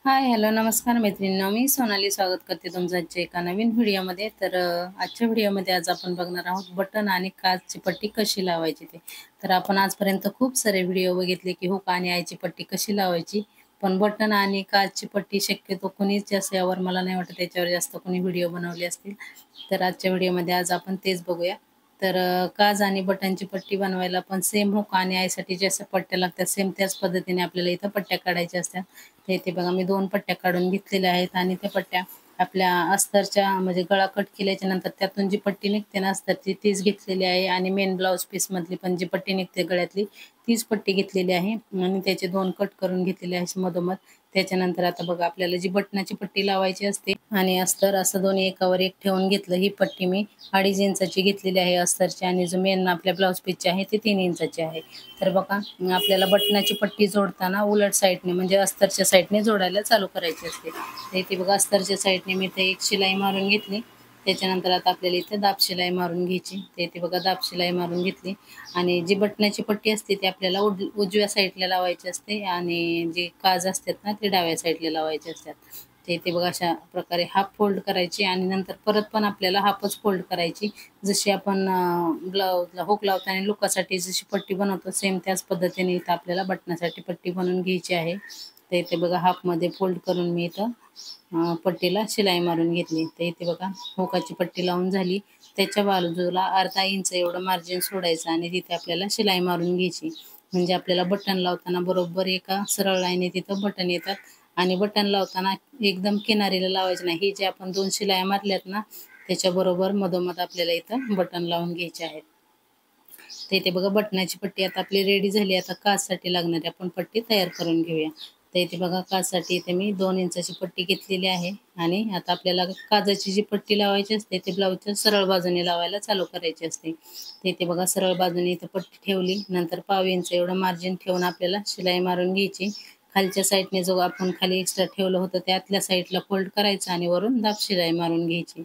हाय, hello, नमस्कार मैत्रिणींनो. मी सोनाली स्वागत करते तुमचं आजच्या एका नवीन व्हिडिओमध्ये. आजच्या व्हिडिओमध्ये आज आपण बघणार आहोत बटन आणि काचची पट्टी कशी लावायची ते. तर आपण आजपर्यंत खूप सारे व्हिडिओ बघितले की हुक आणि आयची पट्टी कशी लावायची, पण बटन आणि काचची पट्टी शक्यतो कोणीच जास्त यावर मला नाही वाटत त्याच्यावर जास्त कोणी व्हिडिओ बनवले असतील. तर आजच्या व्हिडिओमध्ये आज आपण तेच बघूया. काज आणि बटनची पट्टी बनवायला पण सेम हुक आणि आयसाठी जसं पट्ट्या लागतात सेम त्याच पद्धतीने आपल्याला इथं पट्ट्या काढायच्या असतात. तर इथे बघा मी 2 पट्ट्या काढून घेतलेल्या आहेत आणि त्या पट्ट्या आपल्या अस्तरच्या म्हणजे गळा कट केल्याच्या नंतर त्यातून जी पट्टी निघते ना अस्तरची तीच घेतलेली आहे आणि मेन ब्लाउज पीसमधली पण जी पट्टी निघते गळ्यातली तीच पट्टी घेतलेली आहे आणि त्याचे 2 कट करून घेतलेले आहे मधोमध. त्याच्यानंतर आता बघा आपल्याला जी बटनाची पट्टी लावायची असते आणि अस्तर असं दोन्ही एकावर एक ठेवून घेतलं. ही पट्टी मी 2.5 इंचाची घेतलेली आहे अस्तरची आणि जो मेन आपल्या ब्लाउज पीसची आहे ती 3 इंचाची आहे. तर बघा आपल्याला बटनाची पट्टी जोडताना उलट साईडने म्हणजे अस्तरच्या साईडने जोडायला चालू करायची असते. तर इथे बघा अस्तरच्या साईडने मी इथे एक शिलाई मारून घेतली. त्याच्यानंतर आता आपल्याला इथे दाब शिलाई मारून घ्यायची. तर इथे बघा दाब शिलाई मारून घेतली आणि जी बटनाची पट्टी असते ती आपल्याला उजव्या साईडला लावायची असते आणि जी काज असतात ना ते डाव्या साईडला लावायचे असतात. तर इथे बघा अशा प्रकारे हाफ फोल्ड करायची आणि नंतर परत पण आपल्याला हाफच फोल्ड करायची. जशी आपण ब्लाऊजला हुक लावताना लुकासाठी जशी पट्टी बनवतो सेम त्याच पद्धतीने इथं आपल्याला बटनासाठी पट्टी बनवून घ्यायची आहे. तर इथे बघा हाफमध्ये फोल्ड करून मी इथं पट्टीला शिलाई मारून घेतली. तर इथे बघा हुकाची पट्टी लावून झाली. त्याच्या बाजूला अर्धा इंच एवढं मार्जिन सोडायचं आणि तिथे आपल्याला शिलाई मारून घ्यायची. म्हणजे आपल्याला बटन लावताना बरोबर एका सरळ लाईने तिथं बटन येतात आणि बटन लावताना एकदम किनारीला लावायचे नाही. हे जे आपण 2 शिलाया मारल्यात ना त्याच्याबरोबर मधोमध आपल्याला इथं बटन लावून घ्यायचे आहेत. तर इथे बघा बटनाची पट्टी आता आपली रेडी झाली. आता काजसाठी लागणारी आपण पट्टी तयार करून घेऊया. तर इथे बघा काजसाठी इथे मी 2 इंचाची पट्टी घेतलेली आहे आणि आता आपल्याला काजाची जी पट्टी लावायची असते ते ब्लाऊजच्या सरळ बाजूने लावायला चालू करायची असते. तर इथे बघा सरळ बाजूने इथं पट्टी ठेवली. नंतर पाव इंच एवढं मार्जिन ठेवून आपल्याला शिलाई मारून घ्यायची. खालच्या साईडने जो आपण खाली एक्स्ट्रा ठेवलं होतं त्यातल्या साईडला फोल्ड करायचं आणि वरून दाब शिलाई मारून घ्यायची.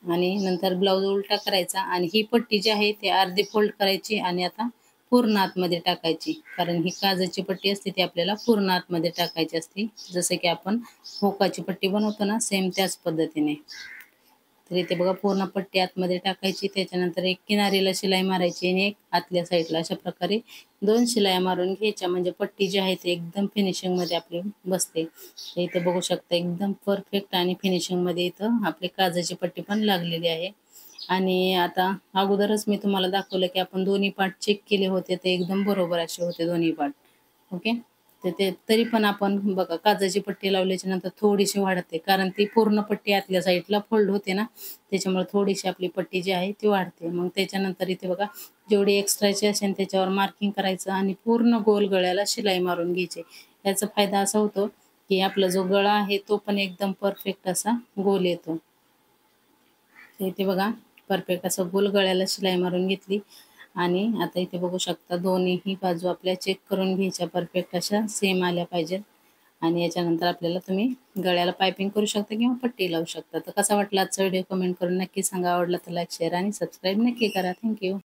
आणि नंतर ब्लाऊज उलटा करायचा आणि ही पट्टी जी आहे ती अर्धी फोल्ड करायची आणि आता पूर्ण आतमध्ये टाकायची. कारण ही काजाची पट्टी असते ती आपल्याला पूर्ण आतमध्ये टाकायची असते. जसं की आपण हुकाची पट्टी बनवतो ना सेम त्याच पद्धतीने. तर इथे बघा पूर्ण पट्टी आतमध्ये टाकायची. त्याच्यानंतर एक किनारीला शिलाई मारायची आणि एक आतल्या साईडला अशा प्रकारे 2 शिलाया मारून घ्यायच्या. म्हणजे पट्टी जी आहे ती एकदम फिनिशिंगमध्ये आपली बसते. तर इथे बघू शकता एकदम परफेक्ट आणि फिनिशिंगमध्ये इथं आपली काजाची पट्टी पण लागलेली आहे. आणि आता अगोदरच मी तुम्हाला दाखवलं की आपण दोन्ही पार्ट चेक केले होते ते एकदम बरोबर असे होते दोन्ही पार्ट. ओके. तर ते तरी पण आपण बघा काजाची पट्टी लावल्याच्या नंतर थोडीशी वाढते कारण ती पूर्ण पट्टी आतल्या साईडला फोल्ड होते ना त्याच्यामुळे थोडीशी आपली पट्टी जी आहे ती वाढते. मग त्याच्यानंतर इथे बघा जेवढी एक्स्ट्राची असेल त्याच्यावर मार्किंग करायचं आणि पूर्ण गोल गळ्याला शिलाई मारून घ्यायची. याचा फायदा असा होतो की आपला जो गळा आहे तो पण एकदम परफेक्ट असा गोल येतो. तर इथे बघा परफेक्ट असं गोल गळ्याला शिलाई मारून घेतली आणि आता इथे बघू शकता दोन्हीही बाजू आपल्या चेक करून घ्यायच्या परफेक्ट अशा सेम आल्या पाहिजेत. आणि याच्यानंतर आपल्याला तुम्ही गळ्याला पायपिंग करू शकता किंवा पट्टी लावू शकता. तर कसा वाटला आजचा व्हिडिओ कमेंट करून नक्की सांगा. आवडला तर लाईक शेअर आणि सबस्क्राईब नक्की करा. थँक्यू.